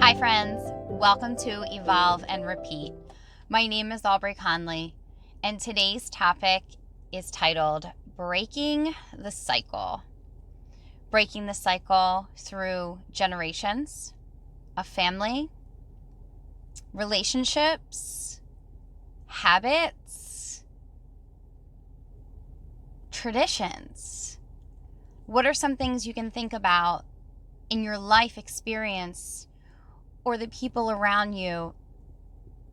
Hi friends, welcome to Evolve and Repeat. My name is Aubrey Conley, and today's topic is titled Breaking the Cycle. Breaking the cycle through generations, a family, relationships, habits, traditions. What are some things you can think about in your life experience or the people around you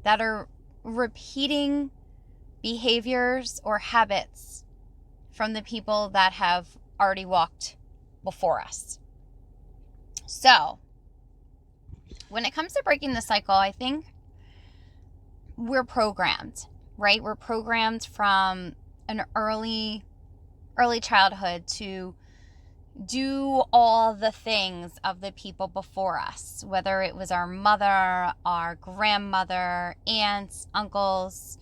that are repeating behaviors or habits from the people that have already walked before us? So, when it comes to breaking the cycle, I think we're programmed, right? We're programmed from an early childhood to do all the things of the people before us, whether it was our mother, our grandmother, aunts, uncles,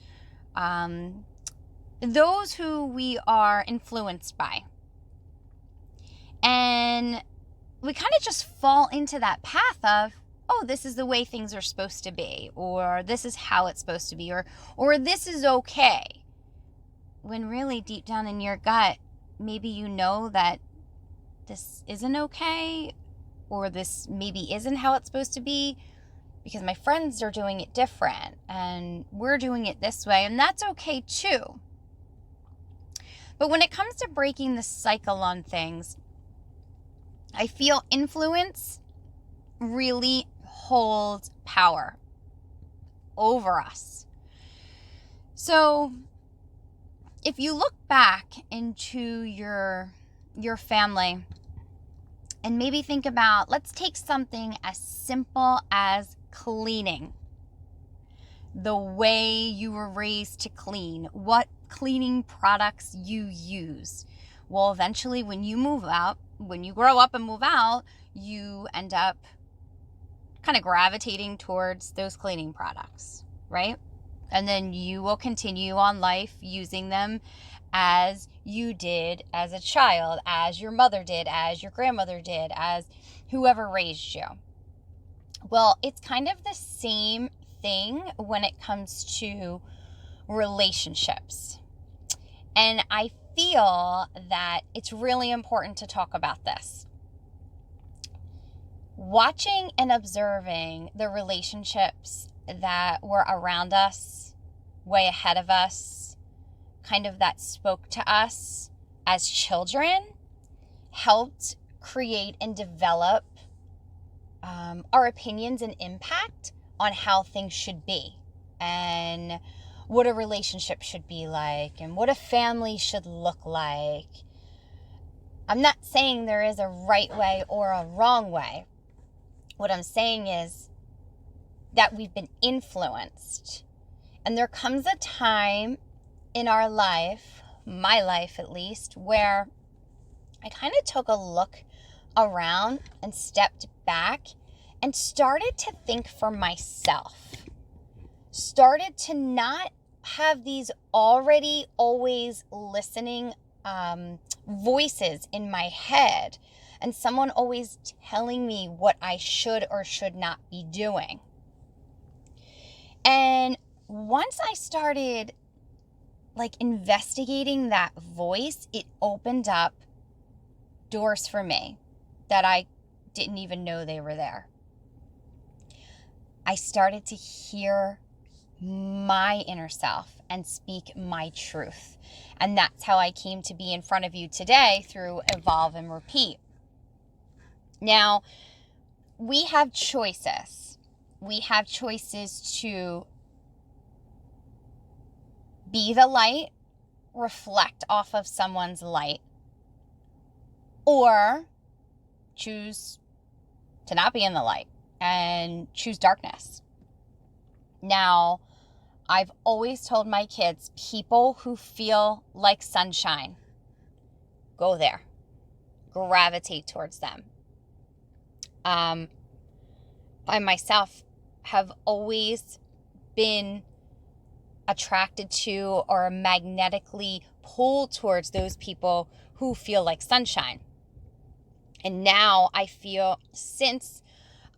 those who we are influenced by. And we kind of just fall into that path of, oh, this is the way things are supposed to be, or this is how it's supposed to be, or this is okay. When really deep down in your gut, maybe you know that this isn't okay, or this maybe isn't how it's supposed to be, because my friends are doing it different and we're doing it this way, and that's okay too. But when it comes to breaking the cycle on things, I feel influence really holds power over us. So if you look back into your family and maybe think about, let's take something as simple as cleaning. The way you were raised to clean, what cleaning products you use. Well, eventually when you grow up and move out, you end up kind of gravitating towards those cleaning products, right? And then you will continue on life using them as you did as a child, as your mother did, as your grandmother did, as whoever raised you. Well, it's kind of the same thing when it comes to relationships. And I feel that it's really important to talk about this. Watching and observing the relationships that were around us, way ahead of us, kind of that spoke to us as children, helped create and develop our opinions and impact on how things should be, and what a relationship should be like, and what a family should look like. I'm not saying there is a right way or a wrong way. What I'm saying is that we've been influenced. And there comes a time in our life, my life at least, where I kind of took a look around and stepped back and started to think for myself. Started to not have these already always listening voices in my head and someone always telling me what I should or should not be doing. And once I started investigating that voice, it opened up doors for me that I didn't even know they were there. I started to hear my inner self and speak my truth. And that's how I came to be in front of you today through Evolve and Repeat. Now, we have choices. We have choices to be the light, reflect off of someone's light, or choose to not be in the light and choose darkness. Now, I've always told my kids, people who feel like sunshine, go there. Gravitate towards them. I myself have always been attracted to or magnetically pulled towards those people who feel like sunshine. And now I feel, since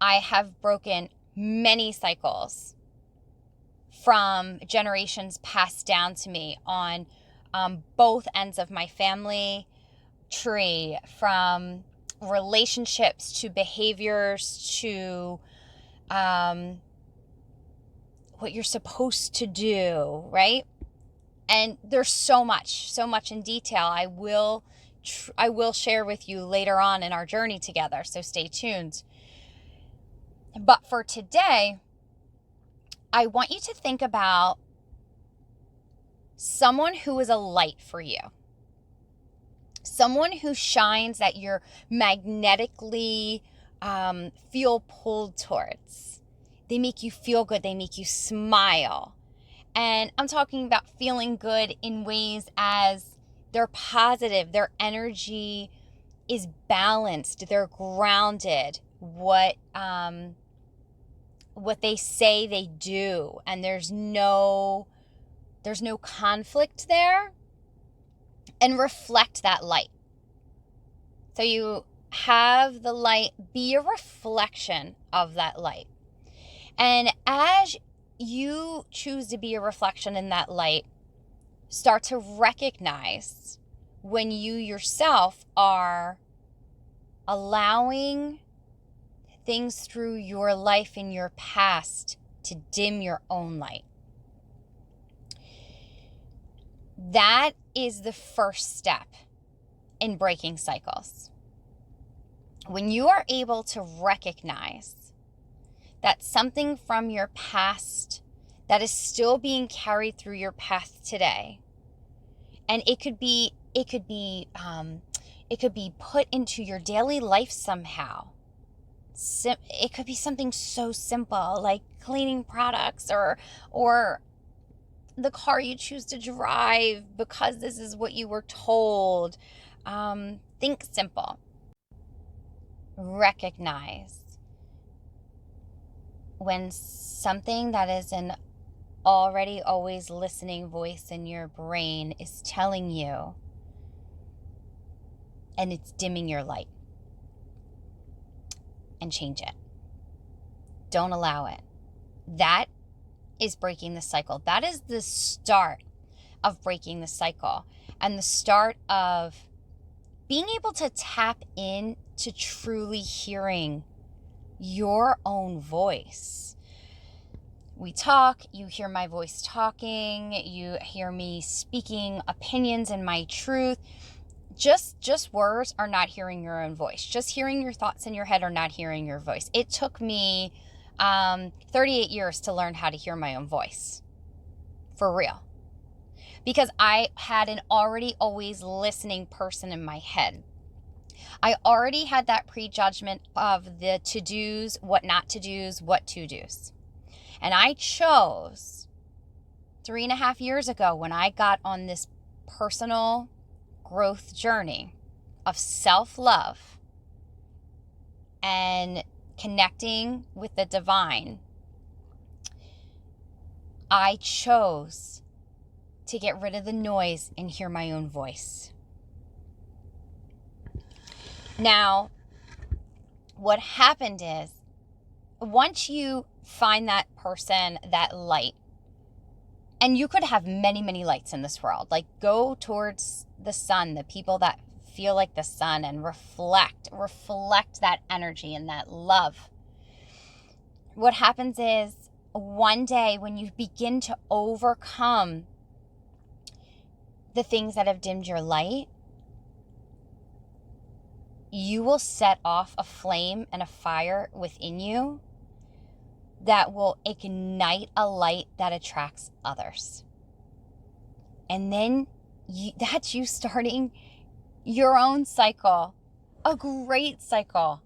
I have broken many cycles from generations passed down to me on both ends of my family tree, from relationships to behaviors to what you're supposed to do, right? And there's so much in detail I will share with you later on in our journey together, so stay tuned. But for today, I want you to think about someone who is a light for you. Someone who shines that you're magnetically feel pulled towards. They make you feel good. They make you smile. And I'm talking about feeling good in ways as they're positive, their energy is balanced, they're grounded, what they say they do, and there's no conflict there, and reflect that light. So you have the light be a reflection of that light. And as you choose to be a reflection in that light, start to recognize when you yourself are allowing things through your life in your past to dim your own light. That is the first step in breaking cycles. When you are able to recognize that something from your past that is still being carried through your path today, and it could be put into your daily life somehow. It could be something so simple like cleaning products or the car you choose to drive because this is what you were told. Think simple. Recognize when something that is an already always listening voice in your brain is telling you and it's dimming your light, and change it. Don't allow it. That is breaking the cycle. That is the start of breaking the cycle and the start of being able to tap in to truly hearing your own voice. We talk, you hear my voice talking, you hear me speaking opinions and my truth. Just words are not hearing your own voice. Just hearing your thoughts in your head are not hearing your voice. It took me 38 years to learn how to hear my own voice. For real. Because I had an already always listening person in my head. I already had that prejudgment of the to-dos, what not to-dos, what to-dos. And I chose 3.5 years ago when I got on this personal growth journey of self-love and connecting with the divine. I chose to get rid of the noise and hear my own voice. Now, what happened is, once you find that person, that light, and you could have many, many lights in this world, like go towards the sun, the people that feel like the sun, and reflect that energy and that love. What happens is, one day when you begin to overcome the things that have dimmed your light, you will set off a flame and a fire within you that will ignite a light that attracts others. And then that's you starting your own cycle, a great cycle.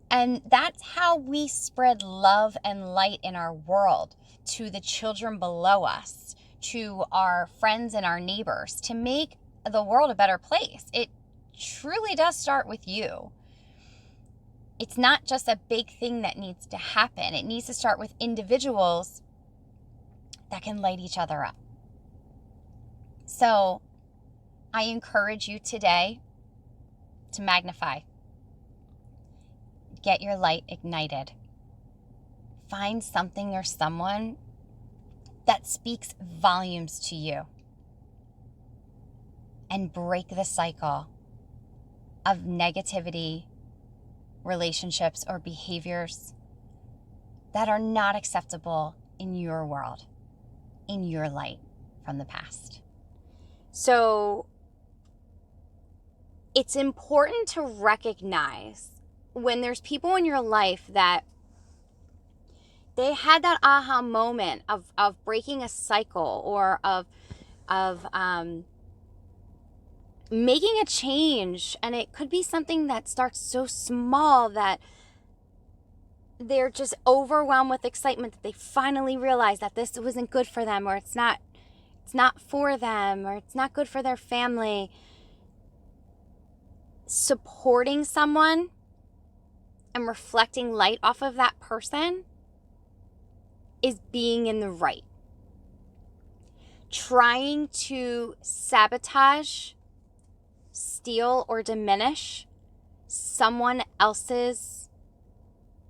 And that's how we spread love and light in our world to the children below us, to our friends and our neighbors, to make the world a better place. It truly does start with you. It's not just a big thing that needs to happen. It needs to start with individuals that can light each other up. So I encourage you today to magnify. get your light ignited. Find something or someone that speaks volumes to you and break the cycle of negativity, relationships, or behaviors that are not acceptable in your world, in your light from the past. So it's important to recognize when there's people in your life that they had that aha moment of breaking a cycle or of making a change. And it could be something that starts so small that they're just overwhelmed with excitement that they finally realize that this wasn't good for them, or it's not for them, or it's not good for their family. Supporting someone and reflecting light off of that person is being in the right. Trying to sabotage, steal, or diminish someone else's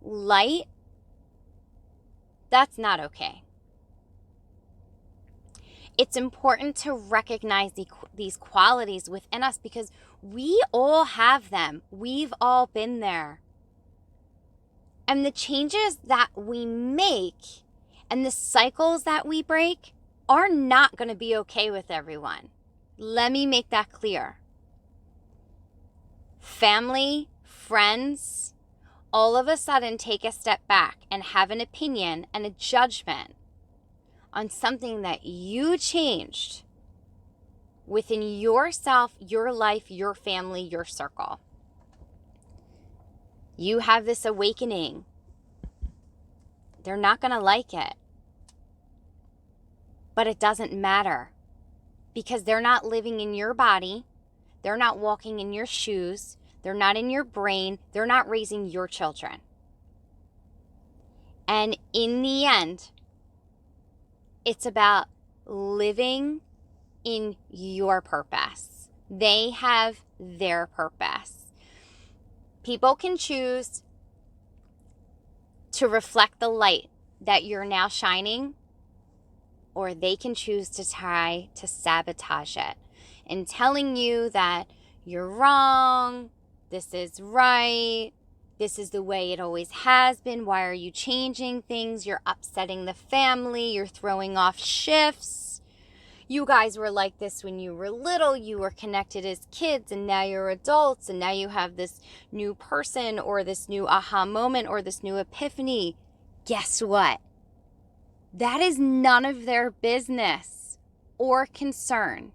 light, that's not okay. It's important to recognize these qualities within us because we all have them. We've all been there. And the changes that we make and the cycles that we break are not going to be okay with everyone. Let me make that clear. Family, friends, all of a sudden take a step back and have an opinion and a judgment on something that you changed within yourself, your life, your family, your circle. You have this awakening. They're not going to like it. But it doesn't matter because they're not living in your body. They're not walking in your shoes. They're not in your brain. They're not raising your children. And in the end, it's about living in your purpose. They have their purpose. People can choose to reflect the light that you're now shining, or they can choose to try to sabotage it and telling you that you're wrong, this is right, this is the way it always has been, why are you changing things, you're upsetting the family, you're throwing off shifts, you guys were like this when you were little, you were connected as kids and now you're adults and now you have this new person or this new aha moment or this new epiphany. Guess what? That is none of their business or concern.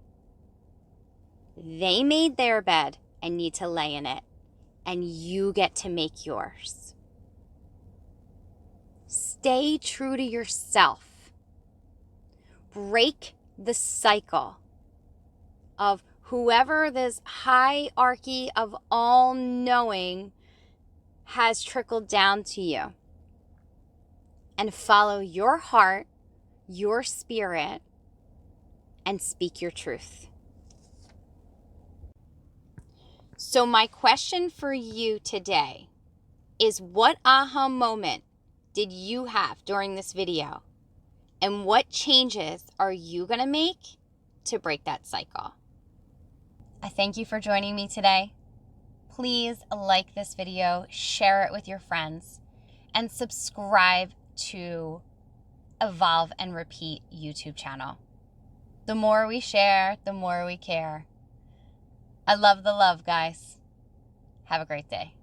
They made their bed and need to lay in it, and you get to make yours. Stay true to yourself. Break the cycle of whoever this hierarchy of all knowing has trickled down to you. And follow your heart, your spirit, and speak your truth. So my question for you today is, what aha moment did you have during this video? And what changes are you going to make to break that cycle? I thank you for joining me today. Please like this video, share it with your friends, and subscribe to Evolve and Repeat YouTube channel. The more we share, the more we care. I love the love, guys. Have a great day.